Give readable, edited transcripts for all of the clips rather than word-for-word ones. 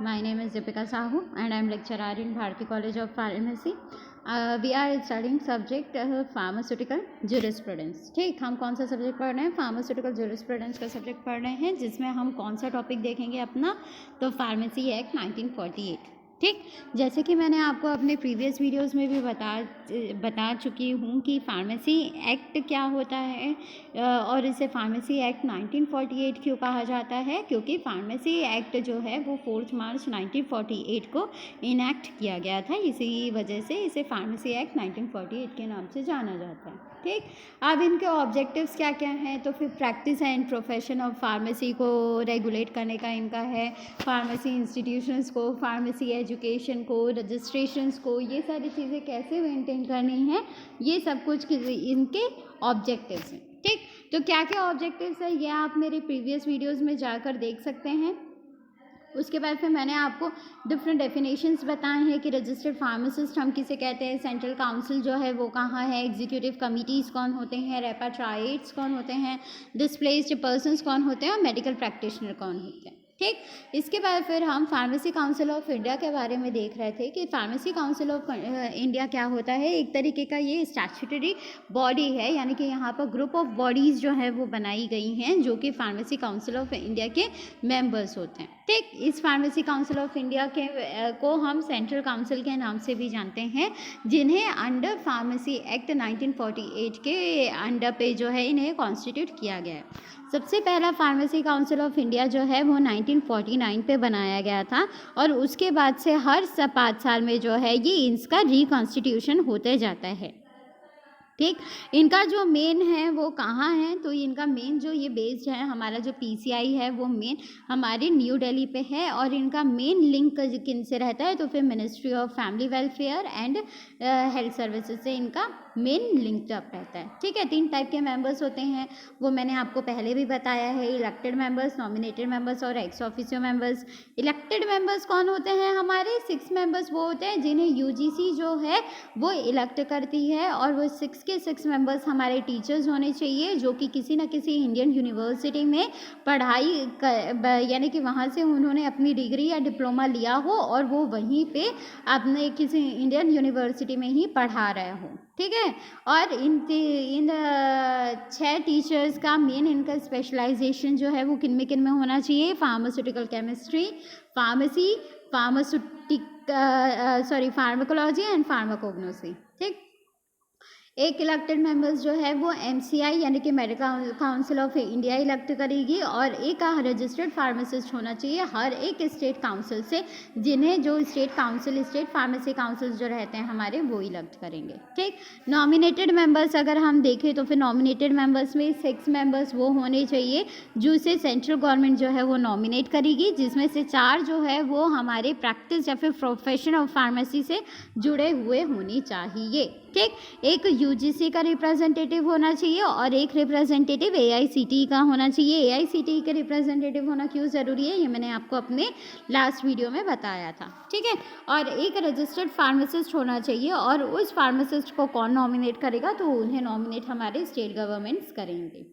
My name is Deepika Sahu and I am lecturer in Bharati College of Pharmacy. We are studying subject pharmaceutical jurisprudence. ठीक, हम कौन सा subject पढ़ रहे हैं? फार्मास्यूटिकल jurisprudence का सब्जेक्ट पढ़ रहे हैं, जिसमें हम कौन सा टॉपिक देखेंगे अपना, तो फार्मेसी एक्ट 1948। ठीक, जैसे कि मैंने आपको अपने प्रीवियस वीडियोस में भी बता चुकी हूँ कि फार्मेसी एक्ट क्या होता है और इसे फार्मेसी एक्ट 1948 क्यों कहा जाता है, क्योंकि फार्मेसी एक्ट जो है वो 4 मार्च 1948 को इनैक्ट किया गया था। इसी वजह से इसे फार्मेसी एक्ट 1948 के नाम से जाना जाता है। ठीक, अब इनके ऑब्जेक्टिव्स क्या क्या हैं, तो फिर practice and profession of pharmacy को रेगुलेट करने का इनका है, फार्मेसी इंस्टीट्यूशंस को, फार्मेसी एजुकेशन को, रजिस्ट्रेशंस को, ये सारी चीज़ें कैसे मेंटेन करनी है, ये सब कुछ इनके ऑब्जेक्टिव्स हैं। ठीक, तो क्या क्या ऑब्जेक्टिव्स है ये आप मेरे प्रीवियस वीडियोज़ में जाकर देख सकते हैं। उसके बाद फिर मैंने आपको डिफरेंट डेफिनेशंस बताए हैं कि रजिस्टर्ड फार्मासिस्ट हम किसे कहते हैं, सेंट्रल काउंसिल जो है वो कहाँ है, एग्जीक्यूटिव कमिटीज़ कौन होते हैं, रेपाट्राइट्स कौन होते हैं, डिस्प्लेस्ड पर्सन्स कौन होते हैं और मेडिकल प्रैक्टिशनर कौन होते हैं। ठीक, इसके बाद फिर हम फार्मेसी काउंसिल ऑफ इंडिया के बारे में देख रहे थे कि फार्मेसी काउंसिल ऑफ इंडिया क्या होता है। एक तरीके का ये स्टैट्यूटरी बॉडी है, यानी कि यहाँ पर ग्रुप ऑफ बॉडीज़ जो है वो बनाई गई हैं जो कि फार्मेसी काउंसिल ऑफ इंडिया के मेंबर्स होते हैं। ठीक, इस फार्मेसी काउंसिल ऑफ इंडिया को हम सेंट्रल काउंसिल के नाम से भी जानते हैं, जिन्हें अंडर फार्मेसी एक्ट 1948 के अंडर पे जो है इन्हें कॉन्स्टिट्यूट किया गया है। सबसे पहला फार्मेसी काउंसिल ऑफ इंडिया जो है वो 1949 पे बनाया गया था और उसके बाद से हर 5 साल में जो है ये इसका रिकॉन्स्टिट्यूशन होते जाता है। ठीक, इनका जो मेन है वो कहाँ है, तो इनका मेन जो ये बेस्ड है, हमारा जो पीसीआई है वो मेन हमारे न्यू दिल्ली पे है और इनका मेन लिंक किन से रहता है, तो फिर ministry of family welfare and health services से इनका मेन लिंक अप रहता है। ठीक है, 3 टाइप के मेंबर्स होते हैं, वो मैंने आपको पहले भी बताया है, इलेक्टेड मेंबर्स, नॉमिनेटेड मेंबर्स और x officio members. Elected members कौन होते हैं, हमारे 6 मेंबर्स वो होते हैं जिन्हें यूजीसी जो है वो इलेक्ट करती है और वो 6 मेंबर्स हमारे टीचर्स होने चाहिए जो कि किसी न किसी इंडियन यूनिवर्सिटी में पढ़ाई यानी कि वहाँ से उन्होंने अपनी डिग्री या डिप्लोमा लिया हो और वो वहीं पे अपने किसी इंडियन यूनिवर्सिटी में ही पढ़ा रहे हो। ठीक है, और इन 6 टीचर्स का मेन इनका स्पेशलाइजेशन जो है वो किन में होना चाहिए, pharmaceutical chemistry, pharmacy, pharmacology and pharmacognosy. ठीक, एक इलेक्टेड मेंबर्स जो है वो एमसीआई यानी कि medical council of India elect करेगी और एक रजिस्टर्ड फार्मासिस्ट होना चाहिए हर एक स्टेट काउंसिल से, जिन्हें जो स्टेट फार्मेसी काउंसिल जो रहते हैं हमारे वो इलेक्ट करेंगे। ठीक, नॉमिनेटेड मेंबर्स अगर हम देखें तो फिर नॉमिनेटेड मेंबर्स में 6 मेंबर्स वो होने चाहिए जिसे सेंट्रल गवर्नमेंट जो है वो नॉमिनेट करेगी, जिसमें से 4 जो है वो हमारे प्रैक्टिस या फिर प्रोफेशन ऑफ फार्मेसी से जुड़े हुए होनी चाहिए। ठीक, एक यूजीसी का रिप्रेजेंटेटिव होना चाहिए और एक रिप्रेजेंटेटिव एआईसीटीई का होना चाहिए। एआईसीटीई के रिप्रेजेंटेटिव होना क्यों ज़रूरी है, ये मैंने आपको अपने लास्ट वीडियो में बताया था। ठीक है, और एक रजिस्टर्ड फार्मासिस्ट होना चाहिए और उस फार्मासिस्ट को कौन नॉमिनेट करेगा, तो उन्हें नॉमिनेट हमारे स्टेट गवर्नमेंट्स करेंगे।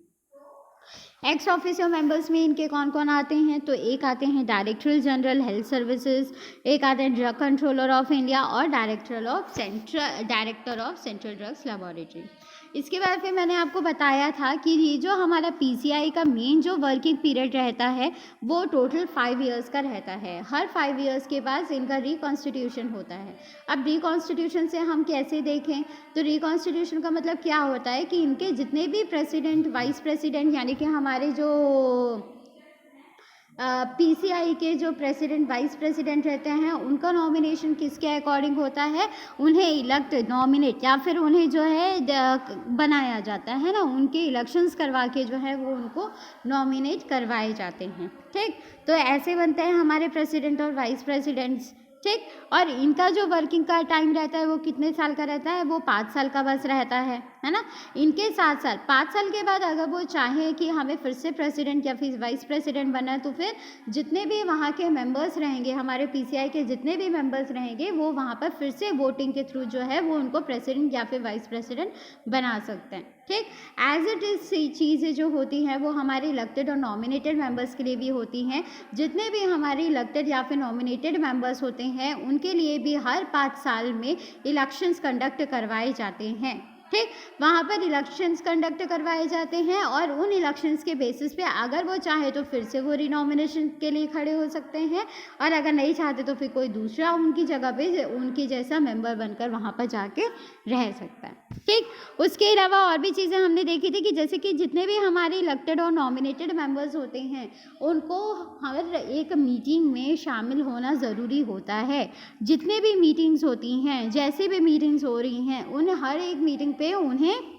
एक्स ऑफिशियो मेंबर्स में इनके कौन कौन आते हैं, तो एक आते हैं डायरेक्टर जनरल हेल्थ सर्विसेज, एक आते हैं ड्रग कंट्रोलर ऑफ इंडिया और director of central drugs laboratory. इसके बाद फिर मैंने आपको बताया था कि ये जो हमारा पीसीआई का मेन जो वर्किंग पीरियड रहता है वो टोटल 5 इयर्स का रहता है। हर 5 इयर्स के बाद इनका रिकॉन्स्टिट्यूशन होता है। अब रिकॉन्स्टिट्यूशन से हम कैसे देखें, तो रिकॉन्स्टिट्यूशन का मतलब क्या होता है कि इनके जितने भी प्रेसिडेंट, वाइस प्रेसिडेंट यानी कि हमारे जो पीसीआई के जो प्रेसिडेंट, वाइस प्रेसिडेंट रहते हैं उनका नॉमिनेशन किसके अकॉर्डिंग होता है, उन्हें इलेक्ट, नॉमिनेट या फिर उन्हें जो है बनाया जाता है ना, उनके इलेक्शंस करवा के जो है वो उनको नॉमिनेट करवाए जाते हैं। ठीक, तो ऐसे बनते हैं हमारे प्रेसिडेंट और वाइस प्रेसिडेंट्स। ठीक, और इनका जो वर्किंग का टाइम रहता है वो कितने साल का रहता है, वो 5 साल का बस रहता है है ना। इनके साथ साथ 5 साल के बाद अगर वो चाहे कि हमें फिर से प्रेसिडेंट या फिर वाइस प्रेसिडेंट बनना है, तो फिर जितने भी वहाँ के मेंबर्स रहेंगे, हमारे पीसीआई के जितने भी मेंबर्स रहेंगे, वो वहाँ पर फिर से वोटिंग के थ्रू जो है वो उनको प्रेसिडेंट या फिर वाइस प्रेसिडेंट बना सकते हैं। ठीक, एज इट इज़ चीज़ें जो होती हैं वो हमारे इलेक्टेड और नॉमिनेटेड मेंबर्स के लिए भी होती हैं। जितने भी हमारे इलेक्टेड या फिर नॉमिनेटेड मेंबर्स होते हैं उनके लिए भी हर 5 साल में इलेक्शंस कंडक्ट करवाए जाते हैं। ठीक, वहाँ पर इलेक्शंस कंडक्ट करवाए जाते हैं और उन इलेक्शंस के बेसिस पे अगर वो चाहे तो फिर से वो रिनॉमिनेशन के लिए खड़े हो सकते हैं, और अगर नहीं चाहते तो फिर कोई दूसरा उनकी जगह पे उनकी जैसा मेंबर बनकर वहाँ पर जाके रह सकता है। ठीक, उसके अलावा और भी चीज़ें हमने देखी थी कि जैसे कि जितने भी हमारे इलेक्टेड और नॉमिनेटेड मेंबर्स होते हैं उनको हर एक मीटिंग में शामिल होना ज़रूरी होता है। जितने भी मीटिंग्स होती हैं, जैसे भी मीटिंग्स हो रही हैं, उन हर एक मीटिंग पे उन्हें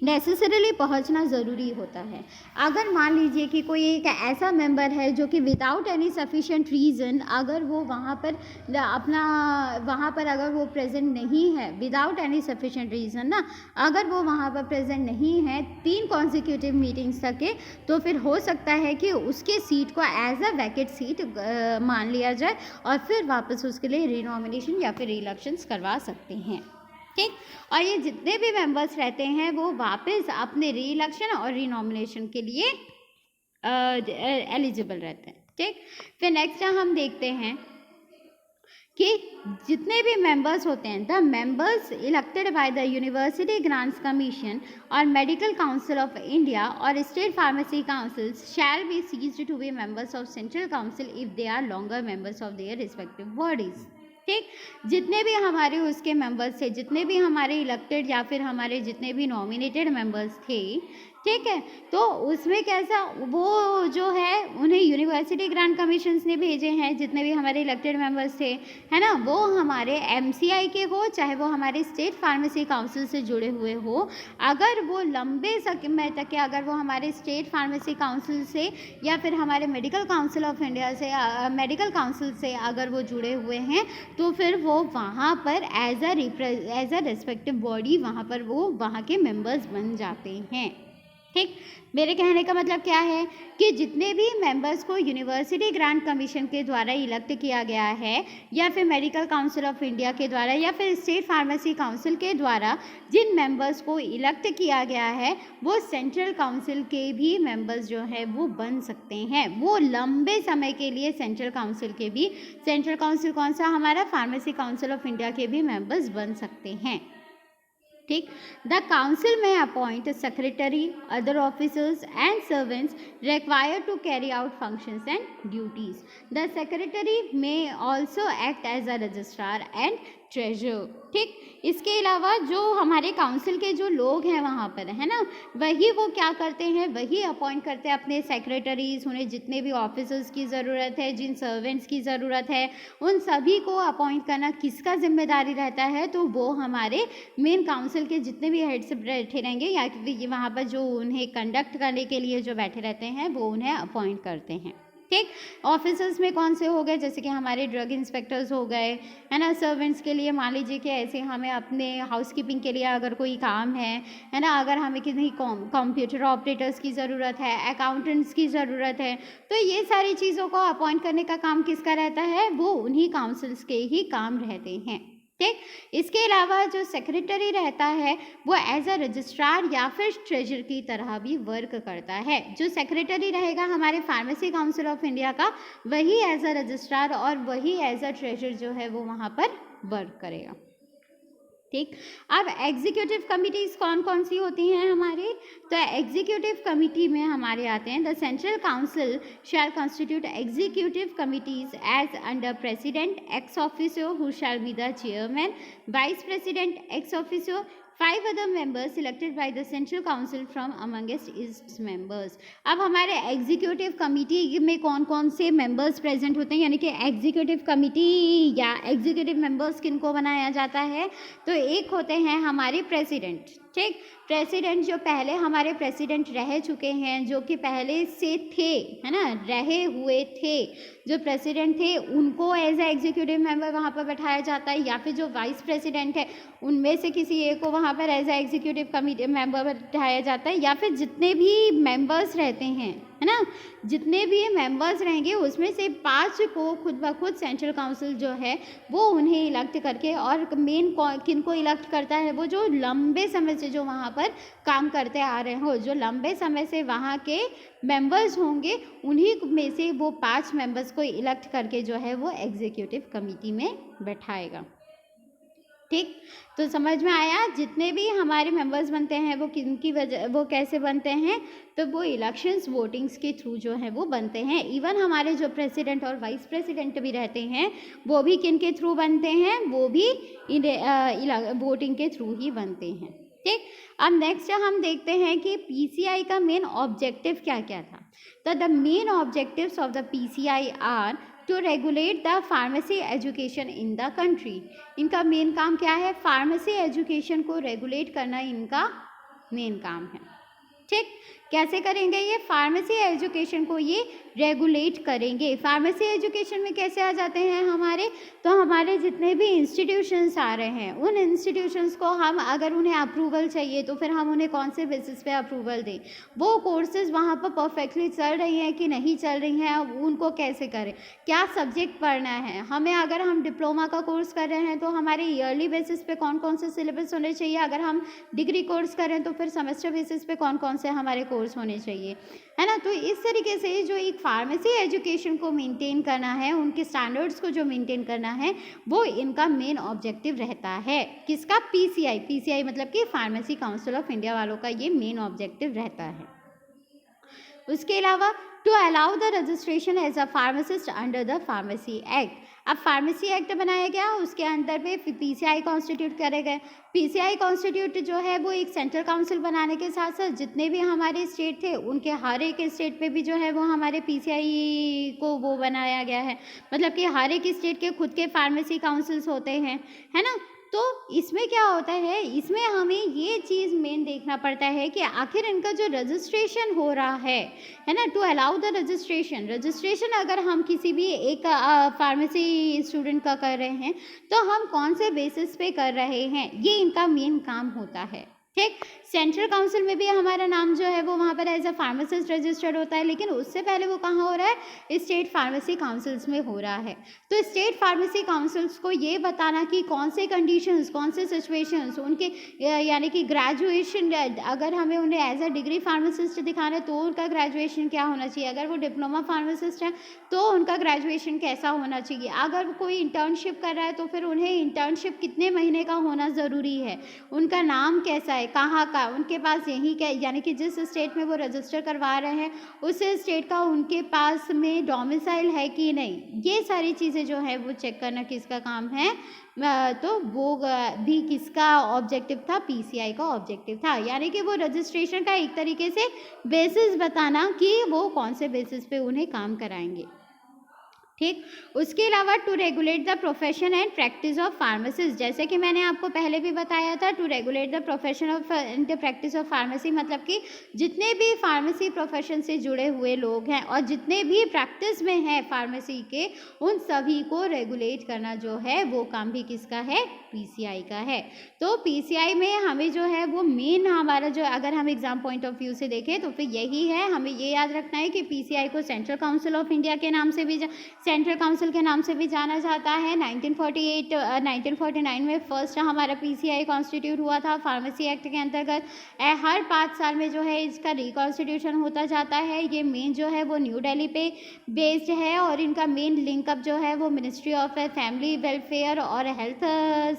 नेसेसरीली पहुंचना ज़रूरी होता है। अगर मान लीजिए कि कोई एक ऐसा मेंबर है जो कि विदाउट एनी सफिशिएंट रीज़न अगर वो वहाँ पर अगर वो प्रेजेंट नहीं है, विदाउट एनी सफिशिएंट रीज़न ना, अगर वो वहाँ पर प्रेजेंट नहीं है 3 कॉन्जिक्यूटिव मीटिंग्स तक के, तो फिर हो सकता है कि उसके सीट को एज अ वैकेंट सीट मान लिया जाए और फिर वापस उसके लिए रिनॉमिनेशन या फिर इलेक्शंस करवा सकते हैं। ठीक, और ये जितने भी मेंबर्स रहते हैं वो वापस अपने री इलेक्शन और रिनॉमिनेशन के लिए एलिजिबल रहते हैं। ठीक, फिर नेक्स्ट हम देखते हैं कि जितने भी मेंबर्स होते हैं, the members elected by the university grants commission और मेडिकल काउंसिल ऑफ इंडिया और state pharmacy councils shall be ceased to be members of central council if they are longer members of their respective bodies. ठीक, जितने भी हमारे उसके members थे, जितने भी हमारे इलेक्टेड या फिर हमारे जितने भी नॉमिनेटेड मेंबर्स थे, ठीक है, तो उसमें कैसा वो जो है उन्हें यूनिवर्सिटी ग्रांट कमीशंस ने भेजे हैं, जितने भी हमारे इलेक्टेड मेंबर्स थे, है ना, वो हमारे एमसीआई के हो चाहे वो हमारे स्टेट फार्मेसी काउंसिल से जुड़े हुए हो, अगर वो लंबे समय तक के अगर वो हमारे स्टेट फार्मेसी काउंसिल से या फिर हमारे मेडिकल काउंसिल ऑफ इंडिया से मेडिकल काउंसिल से अगर वो जुड़े हुए हैं, तो फिर वो वहाँ पर एज अ रेस्पेक्टिव बॉडी वहाँ पर वो वहाँ के मेंबर्स बन जाते हैं। ठीक, मेरे कहने का मतलब क्या है कि जितने भी मेंबर्स को यूनिवर्सिटी ग्रांट कमीशन के द्वारा इलेक्ट किया गया है या फिर मेडिकल काउंसिल ऑफ इंडिया के द्वारा या फिर स्टेट फार्मेसी काउंसिल के द्वारा जिन मेंबर्स को इलेक्ट किया गया है, वो सेंट्रल काउंसिल के भी मेंबर्स जो है वो बन सकते हैं। वो लंबे समय के लिए सेंट्रल काउंसिल कौन सा, हमारा फार्मेसी काउंसिल ऑफ इंडिया के भी मेंबर्स बन सकते हैं। ठीक, द काउंसिल में appoint secretary, other officers and servants required to carry out functions and duties. The secretary may also act as a registrar and treasurer. ठीक, इसके अलावा जो हमारे काउंसिल के जो लोग हैं वहाँ पर, है ना, वही वो क्या करते हैं, वही अपॉइंट करते हैं अपने सेक्रेटरीज, उन्हें जितने भी ऑफिसर्स की ज़रूरत है, जिन सर्वेंट्स की ज़रूरत है, उन सभी को अपॉइंट करना किसका जिम्मेदारी रहता है, तो वो हमारे मेन काउंसिल के जितने भी हेड्स बैठे रहेंगे या वहाँ पर जो उन्हें कंडक्ट करने के लिए जो बैठे रहते हैं वो उन्हें अपॉइंट करते हैं। ठीक, ऑफिसर्स में कौन से हो गए, जैसे कि हमारे ड्रग इंस्पेक्टर्स हो गए, है ना। सर्वेंट्स के लिए मान लीजिए कि ऐसे हमें अपने हाउसकीपिंग के लिए अगर कोई काम है ना, अगर हमें किसी कंप्यूटर ऑपरेटर्स की ज़रूरत है, अकाउंटेंट्स की ज़रूरत है, तो ये सारी चीज़ों को अपॉइंट करने का काम किसका रहता है, वो उन्हीं काउंसिल्स के ही काम रहते हैं। ठीक, इसके अलावा जो सेक्रेटरी रहता है वो एज अ रजिस्ट्रार या फिर ट्रेजर की तरह भी वर्क करता है। जो सेक्रेटरी रहेगा हमारे फार्मेसी काउंसिल ऑफ इंडिया का, वही एज अ रजिस्ट्रार और वही एज अ ट्रेजर जो है वो वहाँ पर वर्क करेगा। ठीक, अब एग्जीक्यूटिव कमिटीज़ कौन कौन सी होती हैं हमारी, तो एग्जीक्यूटिव कमिटी में हमारे आते हैं the central council shall constitute executive committees as under president ex officio who shall be the chairman, vice president ex officio, 5 other members selected by the central council from amongst its members. अब हमारे executive committee में कौन कौन से members present होते हैं, यानी कि एग्जीक्यूटिव कमिटी या एग्जीक्यूटिव मेंबर्स किनको बनाया जाता है, तो एक होते हैं हमारे प्रेसिडेंट, ठीक। प्रेसिडेंट जो पहले हमारे प्रेसिडेंट रह चुके हैं, जो कि पहले से थे, है ना, रहे हुए थे, जो प्रेसिडेंट थे उनको एज ए एग्जीक्यूटिव मेंबर वहाँ पर बैठाया जाता है, या फिर जो वाइस प्रेसिडेंट है उनमें से किसी एक को वहाँ पर as a executive committee member बैठाया जाता है, या फिर जितने भी मेंबर्स रहते हैं, है ना, जितने भी मेंबर्स रहेंगे उसमें से 5 को खुद ब खुद सेंट्रल काउंसिल जो है वो उन्हें इलेक्ट करके, और मेन किन को इलेक्ट करता है, वो जो लंबे समय से जो वहाँ पर काम करते आ रहे हो, जो लंबे समय से वहाँ के मेंबर्स होंगे, उन्हीं में से वो 5 मेंबर्स को इलेक्ट करके जो है वो एग्जीक्यूटिव कमेटी में बैठाएगा। ठीक, तो समझ में आया। जितने भी हमारे मेंबर्स बनते हैं वो किनकी वजह, वो कैसे बनते हैं, तो वो इलेक्शंस वोटिंग्स के थ्रू जो है वो बनते हैं। इवन हमारे जो प्रेसिडेंट और वाइस प्रेसिडेंट भी रहते हैं वो भी किन के थ्रू बनते हैं, वो भी वोटिंग के थ्रू ही बनते हैं। ठीक, अब नेक्स्ट हम देखते हैं कि पीसीआई का मेन ऑब्जेक्टिव क्या क्या था। तो the main objectives of the PCI are to regulate the pharmacy education in the country. इनका मेन काम क्या है, फार्मेसी एजुकेशन को रेगुलेट करना इनका मेन काम है। ठीक, कैसे करेंगे ये फार्मेसी एजुकेशन को ये रेगुलेट करेंगे। फार्मेसी एजुकेशन में कैसे आ जाते हैं हमारे, तो हमारे जितने भी इंस्टीट्यूशंस आ रहे हैं उन इंस्टीट्यूशंस को हम अगर उन्हें अप्रूवल चाहिए तो फिर हम उन्हें कौन से बेसिस पे अप्रूवल दें, वो कोर्सेज वहाँ पर परफेक्टली चल रही हैं कि नहीं चल रही हैं, उनको कैसे करें, क्या सब्जेक्ट पढ़ना है हमें। अगर हम डिप्लोमा का कोर्स कर रहे हैं तो हमारे ईयरली बेसिस पे कौन कौन से सिलेबस होने चाहिए, अगर हम डिग्री कोर्स करें तो फिर सेमेस्टर बेसिस पे कौन कौन से हमारे कोर्स होने चाहिए, है ना। तो इस तरीके से जो एक फार्मेसी एजुकेशन को मेंटेन करना है, उनके स्टैंडर्ड्स को जो मेंटेन करना है, वो इनका मेन ऑब्जेक्टिव रहता है। किसका, पीसीआई। पीसीआई मतलब कि फार्मेसी काउंसिल ऑफ इंडिया वालों का ये मेन ऑब्जेक्टिव रहता है। उसके अलावा to allow the registration as a pharmacist under the pharmacy act. अब फार्मेसी एक्ट बनाया गया, उसके अंदर पे पीसीआई कॉन्स्टिट्यूट करे गए। पीसीआई कॉन्स्टिट्यूट जो है वो एक सेंट्रल काउंसिल बनाने के साथ साथ जितने भी हमारे स्टेट थे उनके हर एक स्टेट पे भी जो है वो हमारे पीसीआई को वो बनाया गया है। मतलब कि हर एक स्टेट के खुद के फार्मेसी काउंसिल्स होते हैं, है ना। तो इसमें क्या होता है, इसमें हमें ये चीज़ मेन देखना पड़ता है कि आखिर इनका जो रजिस्ट्रेशन हो रहा है ना, टू अलाउ द रजिस्ट्रेशन अगर हम किसी भी एक फार्मेसी स्टूडेंट का कर रहे हैं तो हम कौन से बेसिस पे कर रहे हैं, ये इनका मेन काम होता है। ठीक, सेंट्रल काउंसिल में भी हमारा नाम जो है वो वहाँ पर एज अ फार्मासिस्ट रजिस्टर्ड होता है, लेकिन उससे पहले वो कहाँ हो रहा है, स्टेट फार्मेसी काउंसिल्स में हो रहा है। तो स्टेट फार्मेसी काउंसिल्स को ये बताना कि कौन से कंडीशंस, कौन से सिचुएशंस उनके, यानी कि ग्रेजुएशन, अगर हमें उन्हें एज अ डिग्री फार्मासिस्ट दिखाना है तो उनका ग्रेजुएशन क्या होना चाहिए, अगर वो डिप्लोमा फार्मासिस्ट है तो उनका ग्रेजुएशन कैसा होना चाहिए, अगर कोई इंटर्नशिप कर रहा है तो फिर उन्हें इंटर्नशिप कितने महीने का होना ज़रूरी है, उनका नाम कैसा है, कहाँ का, उनके पास यही क्या, यानी कि जिस स्टेट में वो रजिस्टर करवा रहे हैं उस स्टेट का उनके पास में डोमिसाइल है कि नहीं, ये सारी चीज़ें जो है वो चेक करना किसका काम है, तो वो भी किसका ऑब्जेक्टिव था, पीसीआई का ऑब्जेक्टिव था। यानी कि वो रजिस्ट्रेशन का एक तरीके से बेसिस बताना कि वो कौन से बेसिस पे उन्हें काम कराएंगे। ठीक, उसके अलावा to regulate the profession and practice of pharmacist, जैसे कि मैंने आपको पहले भी बताया था, to regulate the profession of and practice of pharmacy, मतलब कि जितने भी फार्मेसी प्रोफेशन से जुड़े हुए लोग हैं और जितने भी प्रैक्टिस में हैं फार्मेसी के, उन सभी को रेगुलेट करना जो है वो काम भी किसका है, पीसीआई का है। तो पीसीआई में हमें जो है वो मेन हमारा जो, अगर हम एग्जाम पॉइंट ऑफ व्यू से देखें तो फिर यही है, हमें ये याद रखना है कि पीसीआई को सेंट्रल काउंसिल ऑफ इंडिया के नाम से भी, सेंट्रल काउंसिल के नाम से भी जाना जाता है। 1949 में फर्स्ट हमारा पीसीआई कॉन्स्टिट्यूट हुआ था फार्मेसी एक्ट के अंतर्गत। हर 5 साल में जो है इसका रिकॉन्स्टिट्यूशन होता जाता है। ये मेन जो है वो न्यू दिल्ली पे बेस्ड है और इनका मेन लिंकअप जो है वो मिनिस्ट्री ऑफ फैमिली वेलफेयर और हेल्थ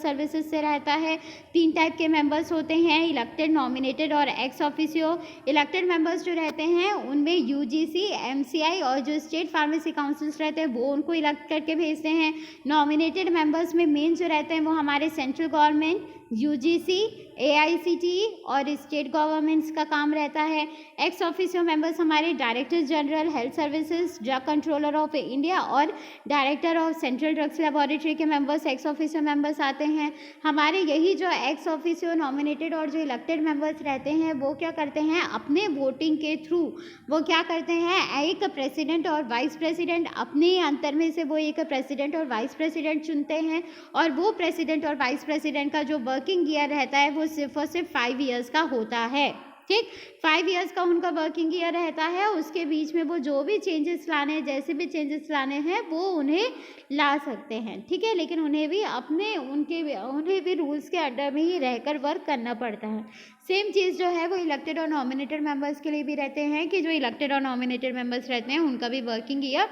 सर्विसेज से रहता है। 3 टाइप के मेंबर्स होते हैं, इलेक्टेड, नॉमिनेटेड और एक्स ऑफिशियो। इलेक्टेड मेंबर्स जो रहते हैं उनमें यूजीसी, एमसीआई और जो स्टेट फार्मेसी काउंसिल्स रहते हैं वो उनको इलेक्ट करके भेजते हैं। नॉमिनेटेड मेंबर्स में मेन जो रहते हैं वो हमारे सेंट्रल गवर्नमेंट, यूजीसी, एआईसीटीई और स्टेट गवर्नमेंट्स का काम रहता है। एक्स ऑफिशियो मेंबर्स हमारे director general health services, drug controller of India और director of central drugs laboratory के मेंबर्स एक्स ऑफिशियो मेंबर्स आते हैं। हमारे यही जो एक्स ऑफिशियो नॉमिनेटेड और जो इलेक्टेड मेंबर्स रहते हैं वो क्या करते हैं, अपने वोटिंग के थ्रू वो क्या करते हैं, एक प्रेसिडेंट और वाइस प्रेसिडेंट, अपने अंतर में से वो एक प्रेसिडेंट और वाइस प्रेसिडेंट चुनते हैं। और वो प्रेसिडेंट और वाइस प्रेसिडेंट का जो वर्किंग ईयर रहता है वो सिर्फ और सिर्फ 5 ईयर्स का होता है। ठीक, 5 ईयर्स का उनका वर्किंग ईयर रहता है। उसके बीच में वो जो भी चेंजेस लाने हैं, जैसे भी चेंजेस लाने हैं वो उन्हें ला सकते हैं। ठीक है, लेकिन उन्हें भी उन्हें भी रूल्स के अंडर में ही रहकर वर्क करना पड़ता है। सेम चीज़ जो है वो इलेक्टेड और नॉमिनेटेड मेंबर्स के लिए भी रहते हैं कि जो इलेक्टेड और नॉमिनेटेड मेंबर्स रहते हैं उनका भी वर्किंग ईयर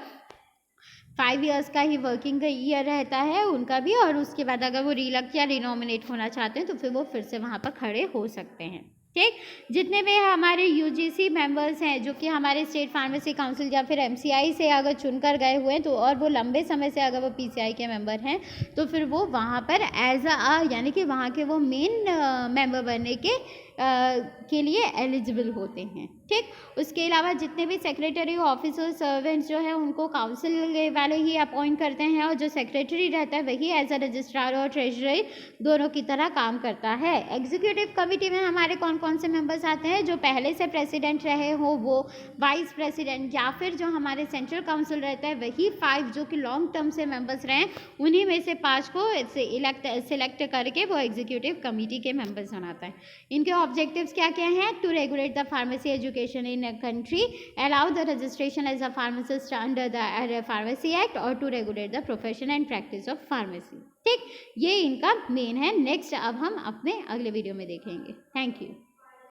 5 ईयर्स का ही वर्किंग ईयर रहता है उनका भी। और उसके बाद अगर वो रीइलेक्ट या रिनॉमिनेट होना चाहते हैं तो फिर वो फिर से वहाँ पर खड़े हो सकते हैं। ठीक, जितने भी हमारे यूजीसी मेंबर्स हैं जो कि हमारे स्टेट फार्मेसी काउंसिल या फिर एमसीआई से अगर चुनकर गए हुए हैं तो और वो लंबे समय से अगर वो पीसीआई के मेंबर हैं तो फिर वो वहाँ पर एज यानी कि वहाँ के वो मेन मेंबर बनने के लिए एलिजिबल होते हैं। ठीक, उसके अलावा जितने भी सेक्रेटरी ऑफिसर सर्वेंट्स जो है उनको काउंसिल वाले ही अपॉइंट करते हैं और जो सेक्रेटरी रहता है वही एज अ रजिस्ट्रार और ट्रेजरर दोनों की तरह काम करता है। एग्जीक्यूटिव कमेटी में हमारे कौन कौन से मेंबर्स आते हैं, जो पहले से प्रेसिडेंट रहे हो वो, वाइस प्रेसिडेंट, या फिर जो हमारे सेंट्रल काउंसिल रहता है वही 5 जो कि लॉन्ग टर्म से मेंबर्स रहे उन्हीं में से 5 को सिलेक्ट करके वो एग्जीक्यूटिव कमेटी के मेंबर्स बनाता है। इनके ऑब्जेक्टिव्स क्या क्या हैं, to regulate the pharmacy education in a country, allow the registration as a pharmacist under the pharmacy act और to regulate the profession and practice of pharmacy. ठीक, ये इनका मेन है। नेक्स्ट अब हम अपने अगले वीडियो में देखेंगे। Thank you.